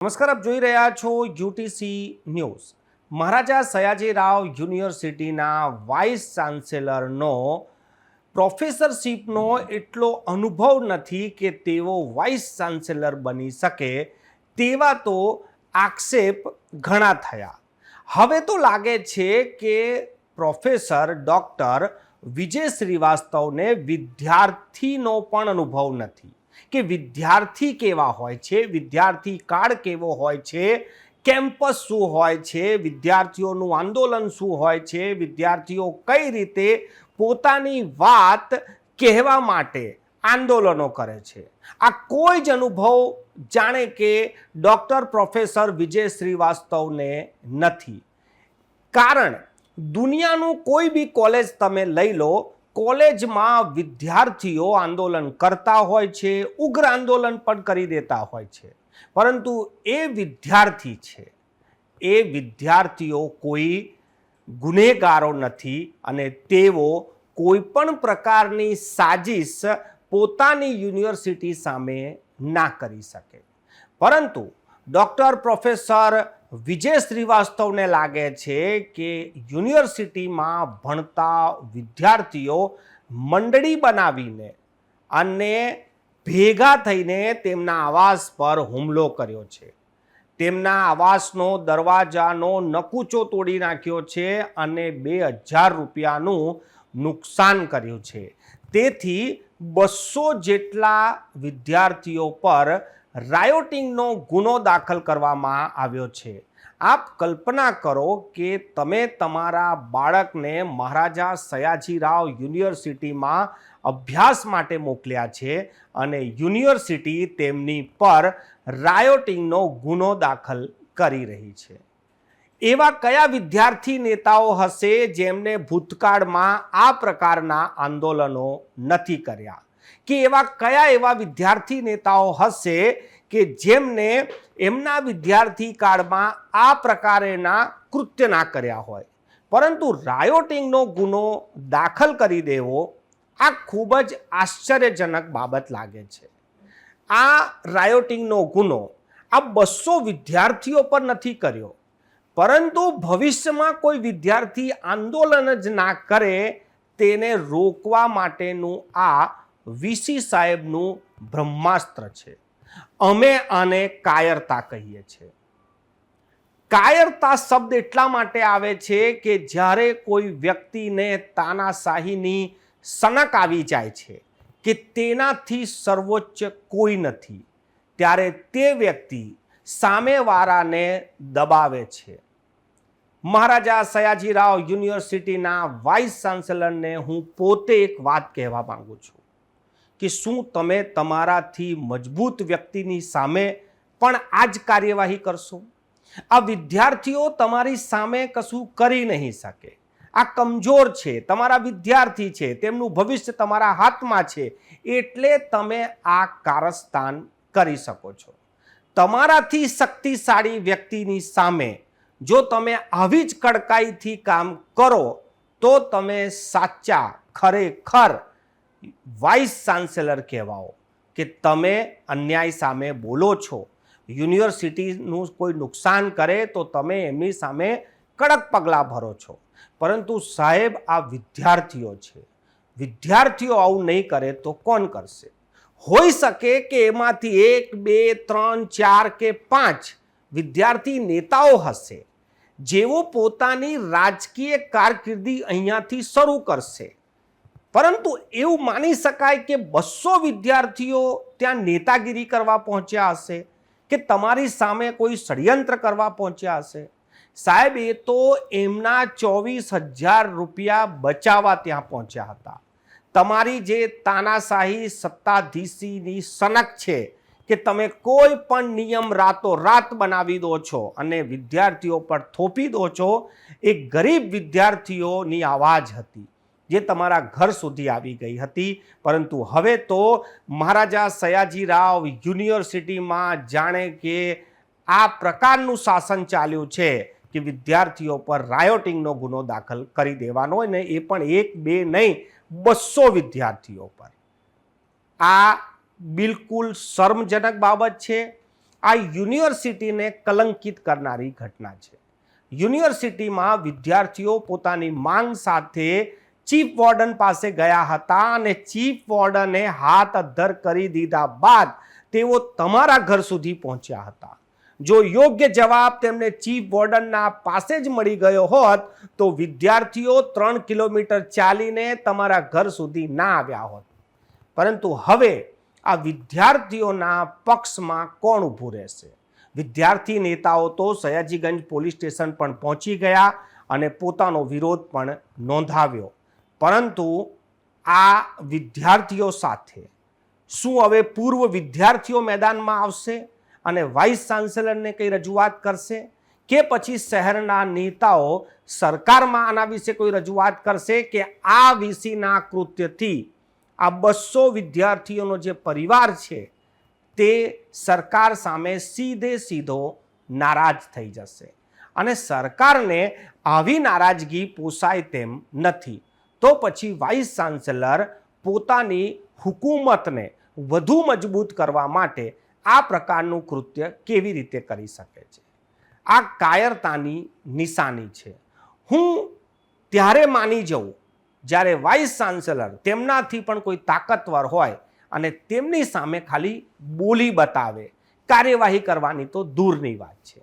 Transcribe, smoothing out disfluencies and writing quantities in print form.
નમસ્કાર, આપ જોઈ રહ્યા છો યુટીસી ન્યૂઝ। મહારાજા સયાજીરાવ યુનિવર્સિટીના વાઇસ ચાન્સેલરનો પ્રોફેસરશીપનો એટલો અનુભવ નથી કે તેઓ વાઇસ ચાન્સેલર બની શકે તેવા તો આક્ષેપ ઘણા થયા। હવે તો લાગે છે કે પ્રોફેસર ડૉક્ટર વિજય શ્રીવાસ્તવને વિદ્યાર્થીનો પણ અનુભવ નથી કે વિદ્યાર્થી કેવા હોય છે, વિદ્યાર્થી કાળ કેવો હોય છે, કેમ્પસ શું હોય છે, વિદ્યાર્થીઓનું આંદોલન શું હોય છે, વિદ્યાર્થીઓ કઈ રીતે પોતાની વાત કહેવા માટે આંદોલનો કરે છે। આ કોઈ જ અનુભવ જાણે કે ડૉક્ટર પ્રોફેસર વિજય શ્રીવાસ્તવને નથી। કારણ દુનિયાનું કોઈ બી કોલેજ તમે લઈ લો, કોલેજમાં વિદ્યાર્થીઓ આંદોલન કરતા હોય છે, ઉગ્ર આંદોલન પણ કરી દેતા હોય છે, પરંતુ એ વિદ્યાર્થી છે, એ વિદ્યાર્થીઓ કોઈ ગુનેગારો નથી અને તેઓ કોઈ પણ પ્રકારની સાજિશ પોતાની યુનિવર્સિટી સામે ના કરી શકે। પરંતુ ડૉક્ટર પ્રોફેસર વિજય શ્રીવાસ્તવને લાગે છે કે યુનિવર્સિટીમાં ભણતા વિદ્યાર્થીઓ મંડળી બનાવીને અને ભેગા થઈને તેમના આવાસ પર હુમલો કર્યો છે, તેમના આવાસનો દરવાજાનો નકૂચો તોડી નાખ્યો છે અને 2000 રૂપિયાનું નુકસાન કર્યું છે। તેથી 200 જેટલા વિદ્યાર્થીઓ પર રાયોટિંગનો ગુનો દાખલ કરવામાં આવ્યો છે। આપ કલ્પના કરો કે તમે તમારા બાળકને મહારાજા સયાજીરાવ યુનિવર્સિટીમાં અભ્યાસ માટે મોકલ્યા છે અને યુનિવર્સિટી તેમની પર રાયોટિંગનો ગુનો દાખલ કરી રહી છે। એવા કયા વિદ્યાર્થી નેતાઓ હશે જેમને ભૂતકાળમાં આ પ્રકારના આંદોલનો નથી કર્યા, કે એવા વિદ્યાર્થી નેતાઓ હશે કે જેમને એમના વિદ્યાર્થી કાળમાં આ પ્રકારના કૃત્ય ના કર્યા હોય, પરંતુ રાયોટિંગનો ગુનો દાખલ કરી દેવો આ ખૂબ જ આશ્ચર્યજનક બાબત લાગે છે। આ રાયોટિંગનો ગુનો આ 200 વિદ્યાર્થીઓ પર નથી કર્યો, પરંતુ ભવિષ્યમાં કોઈ વિદ્યાર્થી આંદોલન જ ના કરે તેને રોકવા માટેનું આ વીસી સાહેબનું બ્રહ્માસ્ત્ર છે। અમે આને કાયરતા કહીએ છીએ। કાયરતા શબ્દ એટલા માટે આવે છે કે જ્યારે કોઈ વ્યક્તિને તાનાશાહીની સનક આવી જાય છે કે તેનાથી સર્વોચ્ચ કોઈ નથી, ત્યારે તે વ્યક્તિ સામેવાળાને દબાવે છે। મહારાજા સયાજીરાવ યુનિવર્સિટીના વાઇસ ચાન્સેલરને હું પોતે એક વાત કહેવા માંગુ છું કે શું તમે તમારાથી મજબૂત વ્યક્તિની સામે પણ આ જ કાર્યવાહી કરશો? આ વિદ્યાર્થીઓ તમારી સામે કશું કરી નહીં શકે, આ કમજોર છે, તમારા વિદ્યાર્થી છે, તેમનું ભવિષ્ય તમારા હાથમાં છે, એટલે તમે આ કારસ્તાન કરી શકો છો। તમારાથી શક્તિશાળી વ્યક્તિની સામે જો તમે આવી જ કડકાઈથી કામ કરો તો તમે સાચા ખરેખર વાઇસ ચાન્સેલર કહેવાઓ કે તમે અન્યાય સામે બોલો છો। યુનિવર્સિટીનું કોઈ નુકસાન કરે તો તમે એમની સામે કડક પગલાં ભરો છો, પરંતુ સાહેબ આ વિદ્યાર્થીઓ છે, વિદ્યાર્થીઓ આવું નહીં કરે તો કોણ કરશે? હોઈ શકે કે એમાંથી 1, 2, 3, 4 કે 5 વિદ્યાર્થી નેતાઓ હશે જેઓ પોતાની રાજકીય કારકિર્દી અહીંયાથી શરૂ કરશે, પરંતુ એવું માની શકાય કે 200 વિદ્યાર્થીઓ ત્યાં નેતાગીરી કરવા પહોંચ્યા હશે કે તમારી સામે કોઈ ષડયંત્ર કરવા પહોંચ્યા હશે? સાહેબ, એ તો એમના 24,000 રૂપિયા બચાવવા ત્યાં પહોંચ્યા હતા। તમારી જે તાનાશાહી સત્તાધીશીની સનક છે કે તમે કોઈ પણ નિયમ રાતોરાત બનાવી દો છો અને વિદ્યાર્થીઓ પર થોપી દો છો, એ ગરીબ વિદ્યાર્થીઓની આવાજ હતી જે તમારા ઘર સુધી આવી ગઈ હતી। પરંતુ હવે તો મહારાજા સયાજીરાવ યુનિવર્સિટીમાં જાણે કે આ પ્રકારનું શાસન ચાલ્યું છે કે વિદ્યાર્થીઓ પર રાયોટિંગનો ગુનો દાખલ કરી દેવાનો હોય ને, એ પણ 1, 2 નહીં 200 વિદ્યાર્થીઓ પર। આ બિલકુલ શરમજનક બાબત છે। આ યુનિવર્સિટીને કલંકિત કરનારી ઘટના છે. યુનિવર્સિટીમાં વિદ્યાર્થીઓ પોતાની માંગ સાથે ચીફ વોર્ડન પાસે ગયા હતા અને ચીફ વોર્ડને હાથ અદ્ધર કરી દીધા બાદ તેઓ તમારા ઘર સુધી પહોંચ્યા હતા. જો યોગ્ય જવાબ તેમને ચીફ વોર્ડનના પાસે જ મળી ગયો હોત તો વિદ્યાર્થીઓ 3 કિલોમીટર ચાલીને તમારા ઘર સુધી ના આવ્યા હોત. પરંતુ હવે આ વિદ્યાર્થીઓના પક્ષમાં કોણ ઊભું રહેશે? વિદ્યાર્થી નેતાઓ તો સયાજીગંજ પોલીસ સ્ટેશન પણ પહોંચી ગયા અને પોતાનો વિરોધ પણ નોંધાવ્યો. પરંતુ આ વિદ્યાર્થીઓ સાથે શું હવે પૂર્વ વિદ્યાર્થીઓ મેદાનમાં આવશે અને વાઇસ ચાન્સેલરને કંઈ રજૂઆત કરશે કે પછી શહેરના નેતાઓ સરકારમાં આના વિશે કોઈ રજૂઆત કરશે કે આ વીસીના કૃત્યથી આ 200 વિદ્યાર્થીઓનો જે પરિવાર છે તે સરકાર સામે સીધો નારાજ થઈ જશે અને સરકારને આવી નારાજગી પોસાય તેમ નથી. તો પછી વાઇસ ચાન્સેલર પોતાની હુકુમતને વધુ મજબૂત કરવા માટે આ પ્રકારનું કૃત્ય કેવી રીતે કરી શકે છે? આ કાયરતાની નિશાની છે. હું ત્યારે માની જઉં જ્યારે વાઇસ ચાન્સેલર તેમનાથી પણ કોઈ તાકાતવર હોય અને તેમની સામે ખાલી બોલી બતાવે, કાર્યવાહી કરવાની તો દૂરની વાત છે.